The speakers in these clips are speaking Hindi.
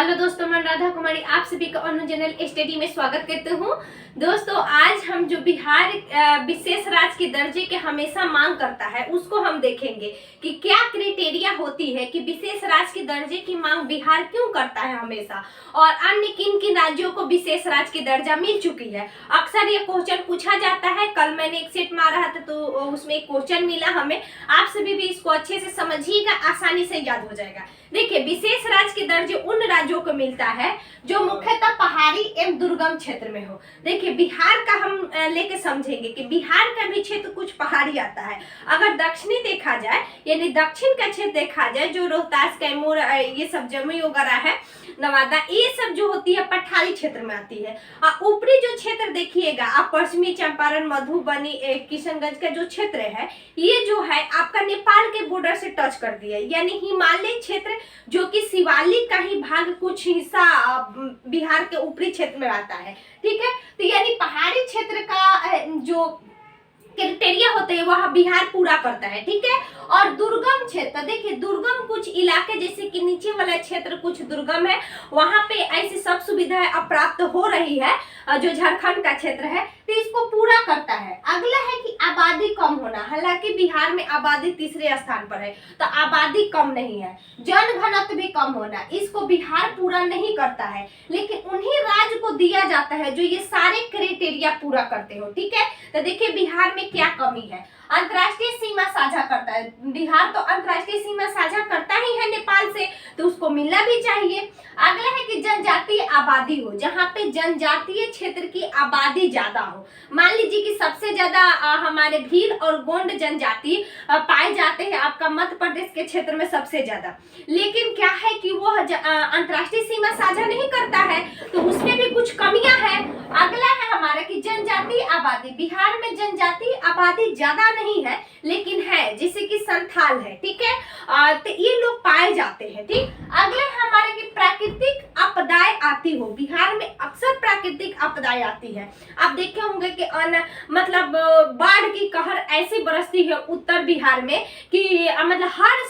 हेलो दोस्तों, मैं राधा कुमारी आप सभी का ऑन जनरल स्टडी में स्वागत करती हूँ। दोस्तों, आज हम जो बिहार विशेष राज्य के दर्जे के हमेशा मांग करता है उसको हम देखेंगे कि क्या क्राइटेरिया होती है कि विशेष राज्य के दर्जे की मांग बिहार क्यों करता है हमेशा, और अन्य किन किन राज्यों को विशेष राज्य की दर्जा मिल चुकी है। अक्सर ये क्वेश्चन पूछा जाता है। कल मैंने एक सेट मारा था तो उसमें एक क्वेश्चन मिला हमें। आप सभी भी इसको अच्छे से समझिएगा, आसानी से याद हो जाएगा। देखिए, विशेष राज्य के दर्जे उन राज्यों को मिलता है जो मुख्यतः पहाड़ी एवं दुर्गम क्षेत्र में हो। देखिए, बिहार का हम लेके समझेंगे कि बिहार का भी क्षेत्र कुछ पहाड़ी आता है। अगर दक्षिणी देखा जाए, यानी दक्षिण का क्षेत्र देखा जाए, जो रोहतास, कैमूर, ये सब जमुई वगैरह है, नवादा, ये सब जो होती है पठारी क्षेत्र में आती है। ऊपरी जो क्षेत्र देखिएगा आप, पश्चिमी चंपारण, मधुबनी, किशनगंज का जो क्षेत्र है, ये जो है आपका नेपाल के बॉर्डर से टच कर दिया, यानी हिमालय क्षेत्र जो कि शिवालिक का ही भाग कुछ हिस्सा बिहार के ऊपरी क्षेत्र में आता है। ठीक है, तो यानी पहाड़ी क्षेत्र का जो क्राइटेरिया होते हैं वह बिहार पूरा करता है। ठीक है, और दुर्गम क्षेत्र, देखिए दुर्गम कुछ इलाके जैसे कि नीचे वाला क्षेत्र कुछ दुर्गम है, वहां पे ऐसी सब सुविधाएं अब प्राप्त हो रही है जो झारखंड का क्षेत्र है, तो इसको पूरा करता है। अगला है कि आबादी कम होना। हालांकि बिहार में आबादी तीसरे स्थान पर है, तो आबादी कम नहीं है। जनघनत्व भी कम होना, इसको बिहार पूरा नहीं करता है, लेकिन उन्हीं राज्य को दिया जाता है जो ये सारे क्राइटेरिया पूरा करते हो। ठीक है, तो देखिए बिहार में क्या कमी है। अंतर्राष्ट्रीय सीमा साझा करता है बिहार, तो अंतर्राष्ट्रीय सीमा साझा करता ही है नेपाल से, तो उसको मिलना भी चाहिए। अगला है कि जनजातीय आबादी हो, जहाँ पे जनजातीय क्षेत्र की आबादी ज्यादा हो। मान लीजिए कि सबसे ज्यादा हमारे भील और गोंड जनजाति पाए जाते हैं आपका मध्य प्रदेश के क्षेत्र में सबसे ज्यादा, लेकिन क्या है कि वो अंतर्राष्ट्रीय सीमा साझा नहीं करता है, तो उसमें भी कुछ कमियां हैं। अगला है हमारा कि जनजातीय आबादी, बिहार में जनजातीय आबादी ज्यादा नहीं है लेकिन है, जैसे कि संथाल है। ठीक है, तो ये लोग पाए जाते हैं। ठीक, अगले हमारे की प्राकृतिक आपदाएं आती हो, बिहार में अक्सर प्राकृतिक आपदाएं आती है। आप देखे होंगे कि मतलब बाढ़ की कहर ऐसी बरसती है उत्तर बिहार में कि मतलब हर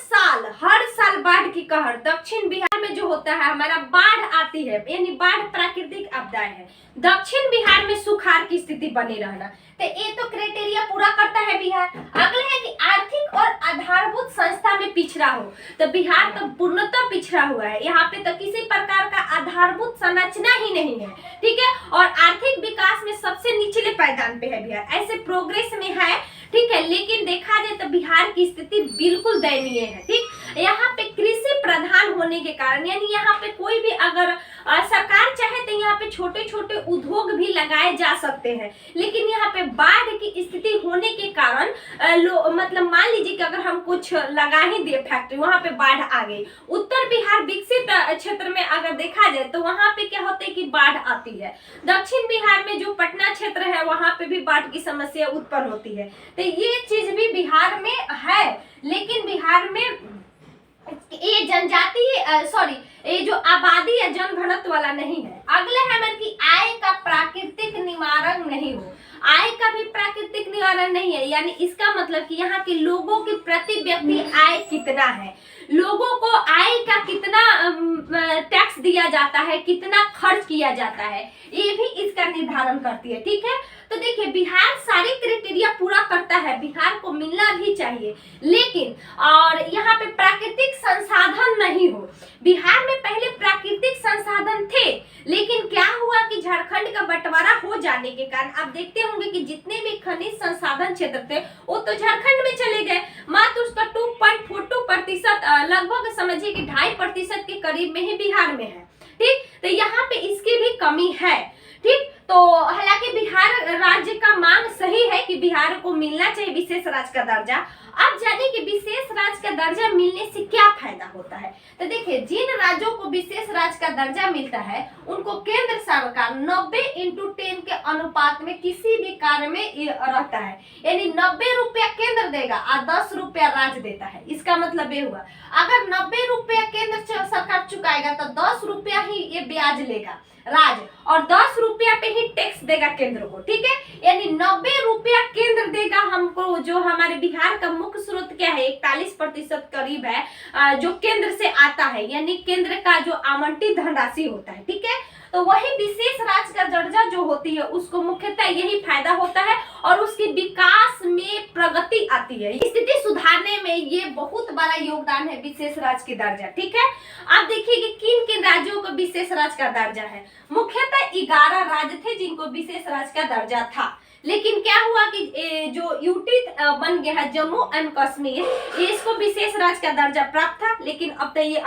साल बाढ़ की कहर। दक्षिण बिहार में जो होता है हमारा बाढ़ आती है, यानी बाढ़ प्राकृतिक आपदाएं है। दक्षिण बिहार में सुखाड़ की स्थिति बनी रहना, तो ये तो क्राइटेरिया पूरा करता है बिहार। अगला है कि आर्थिक और आधारभूत संस्था में पिछड़ा हो, तो बिहार तो पूर्णतः पिछड़ा हुआ है। यहाँ पे तो किसी प्रकार का आधारभूत संरचना ही नहीं है। ठीक है, और आर्थिक विकास में सबसे निचले पायदान पे है बिहार, ऐसे प्रोग्रेस में है। ठीक है, लेकिन देखा जाए तो बिहार की स्थिति बिल्कुल दयनीय है। ठीक, यहाँ पे कृषि प्रधान होने के कारण, यानी यहाँ पे कोई भी अगर सरकार चाहे तो यहाँ पे छोटे छोटे उद्योग भी लगाए जा सकते हैं, लेकिन यहाँ पे बाढ़ की स्थिति होने के कारण मतलब मान लीजिए कि अगर हम कुछ लगा ही दिए फैक्ट्री, वहां पे बाढ़ आ गई। उत्तर बिहार विकसित क्षेत्र में अगर देखा जाए तो वहां पे क्या होता है कि बाढ़ आती है। दक्षिण बिहार में जो पटना क्षेत्र है वहां पे भी बाढ़ की समस्या उत्पन्न होती है, तो ये चीज भी बिहार में है। लेकिन बिहार में ये ये जो आबादी या जनघनत्व वाला नहीं है। अगला है हमारे की आय का प्राकृतिक निवारण नहीं हो, आय का भी प्राकृतिक निवारण नहीं है, यानी इसका मतलब कि यहाँ के लोगों की प्रति व्यक्ति आय कितना है, लोगों को आय का कितना टैक्स दिया जाता है, कितना खर्च किया जाता है, ये भी इसका निर्धारण करती है। ठीक है, तो देखिए बिहार सारे क्राइटेरिया पूरा करता है, बिहार को मिलना भी चाहिए, लेकिन और यहाँ पे प्राकृतिक संसाधन नहीं हो। बिहार में पहले प्राकृतिक संसाधन थे, लेकिन क्या हुआ कि झारखंड का बंटवारा हो जाने के कारण आप देखते होंगे कि जितने भी खनिज संसाधन क्षेत्र थे वो तो झारखंड में चले गए। मात्र उसका 2.42%, लगभग समझिए कि 2.5% के करीब में ही बिहार में है। ठीक, तो यहाँ पे इसकी भी कमी है। ठीक, तो हालांकि बिहार राज्य का मांग सही है कि बिहार को मिलना चाहिए विशेष राज्य का दर्जा। अब जानिए कि विशेष राज्य का दर्जा मिलने से क्या फायदा होता है। तो देखिए, जिन राज्यों को विशेष राज्य का दर्जा मिलता है उनको केंद्र सरकार 90:10 के अनुपात में किसी भी कार्य में रहता है, यानी 90 रुपया केंद्र देगा और 10 रुपया राज्य देता है। इसका मतलब ये हुआ, अगर 90 रुपया केंद्र सरकार चुकाएगा तो 10 रुपया ही ये ब्याज लेगा। राज्य, और 10 रुपया पे ही टैक्स देगा केंद्र को, ठीक है। यानी 90 रुपया केंद्र देगा हमको। जो हमारे बिहार का मुख्य स्रोत क्या है, 41% करीब है जो केंद्र से आता है, यानी केंद्र का जो आवंटित धनराशि होता है, ठीक है। तो वही विशेष राज्य का दर्जा जो होती है उसको मुख्यतः यही फायदा होता है और उसके विकास में प्रगति आती है। स्थिति सुधारने में ये बहुत बड़ा योगदान है विशेष राज्य की दर्जा, ठीक है। आप देखिए कि किन किन राज्यों को विशेष राज्य का दर्जा है। मुख्यतः 11 राज्य थे जिनको विशेष राज्य का दर्जा था, लेकिन क्या हुआ कि जो यूटी बन गया है जम्मू एंड कश्मीर, इसको विशेष राज्य का दर्जा प्राप्त था, लेकिन अब तो ये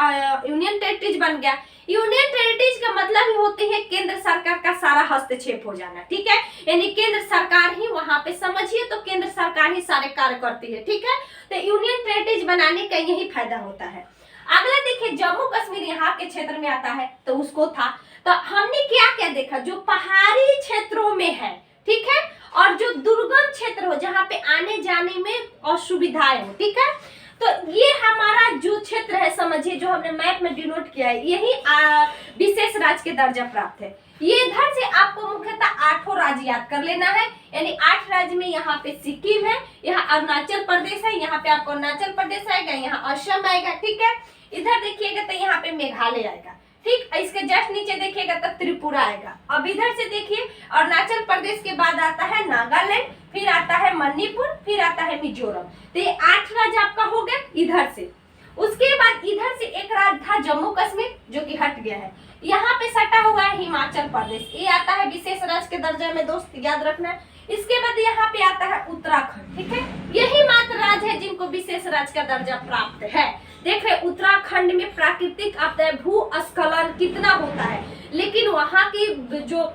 यूनियन टेरिटरीज बन गया। यूनियन टेरिटरीज का मतलब ही होती है केंद्र सरकार का सारा हस्तक्षेप हो जाना, ठीक है। यानी केंद्र सरकार ही वहां पे, समझिए तो केंद्र सरकार ही सारे कार्य करती है, ठीक है। तो यूनियन टेरिटरीज बनाने का यही फायदा होता है। अगला देखिए, जम्मू कश्मीर यहाँ के क्षेत्र में आता है, तो उसको था। तो हमने क्या क्या देखा, जो पहाड़ी क्षेत्रों में है, ठीक है, और जो दुर्गम क्षेत्र हो जहाँ पे आने जाने में असुविधाएं हो, ठीक है। तो ये हमारा जो क्षेत्र है, समझिए जो हमने मैप में डिनोट किया है, यही विशेष राज्य के दर्जा प्राप्त है। ये इधर से आपको मुख्यतः 8 राज्य याद कर लेना है, यानी 8 राज्य में यहाँ पे सिक्किम है, यहाँ अरुणाचल प्रदेश है, यहाँ पे आपको अरुणाचल प्रदेश आएगा, यहाँ असम आएगा, ठीक है। इधर देखिएगा तो यहाँ पे मेघालय आएगा, ठीक। इसके जस्ट नीचे देखिएगा तो त्रिपुरा आएगा। अब इधर से देखिए, अरुणाचल प्रदेश के बाद आता है नागालैंड, फिर आता है मणिपुर, फिर आता है मिजोरम। तो ये 8 राज्य आपका हो गया इधर से। उसके बाद इधर से एक राज्य था जम्मू कश्मीर, जो कि हट गया है। यहाँ पे सटा हुआ है हिमाचल प्रदेश, ये आता है विशेष राज्य के दर्जे में, दोस्त याद रखना है। इसके बाद यहाँ पे आता है उत्तराखंड, ठीक है। यही मात्र राज्य है जिनको विशेष राज्य का दर्जा प्राप्त है। देख रहे उत्तराखंड में प्राकृतिक आपदा, भूस्खलन कितना होता है, लेकिन वहाँ की जो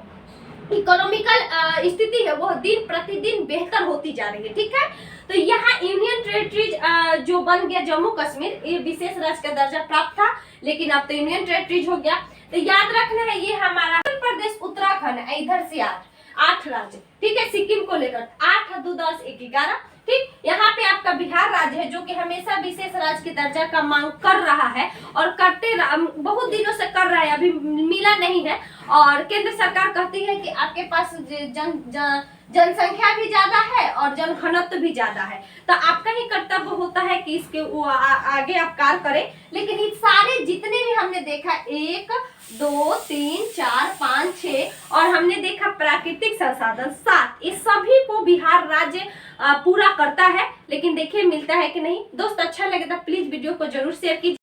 इकोनॉमिकल स्थिति है वो दिन प्रतिदिन बेहतर होती जा रही है, ठीक है। तो यहाँ यूनियन टेरिटरीज जो बन गया जम्मू कश्मीर, ये विशेष राज्य का दर्जा प्राप्त था, लेकिन अब तो यूनियन टेरिटरीज हो गया। तो याद रखना है ये हमारा उत्तर प्रदेश, उत्तराखंड, इधर से 8 राज्य, ठीक है। सिक्किम को लेकर 8, 2, 10, 1, 11, ठीक। यहाँ पे आपका बिहार राज्य है जो कि हमेशा विशेष राज्य की दर्जा का मांग कर रहा है और करते बहुत दिनों से कर रहा है, अभी मिला नहीं है। और केंद्र सरकार कहती है कि आपके पास जनसंख्या भी ज्यादा है और जनघनत्व भी ज्यादा है, तो आपका ही कर्तव्य होता है कि इसके आगे आप कार्य करें। लेकिन ये सारे जितने भी हमने देखा, 1, 2, 3, 4, 5, 6 और हमने देखा प्राकृतिक संसाधन 7, इस सभी को बिहार राज्य पूरा करता है। लेकिन देखिए मिलता है कि नहीं। दोस्त अच्छा लगे तो प्लीज वीडियो को जरूर शेयर कीजिए।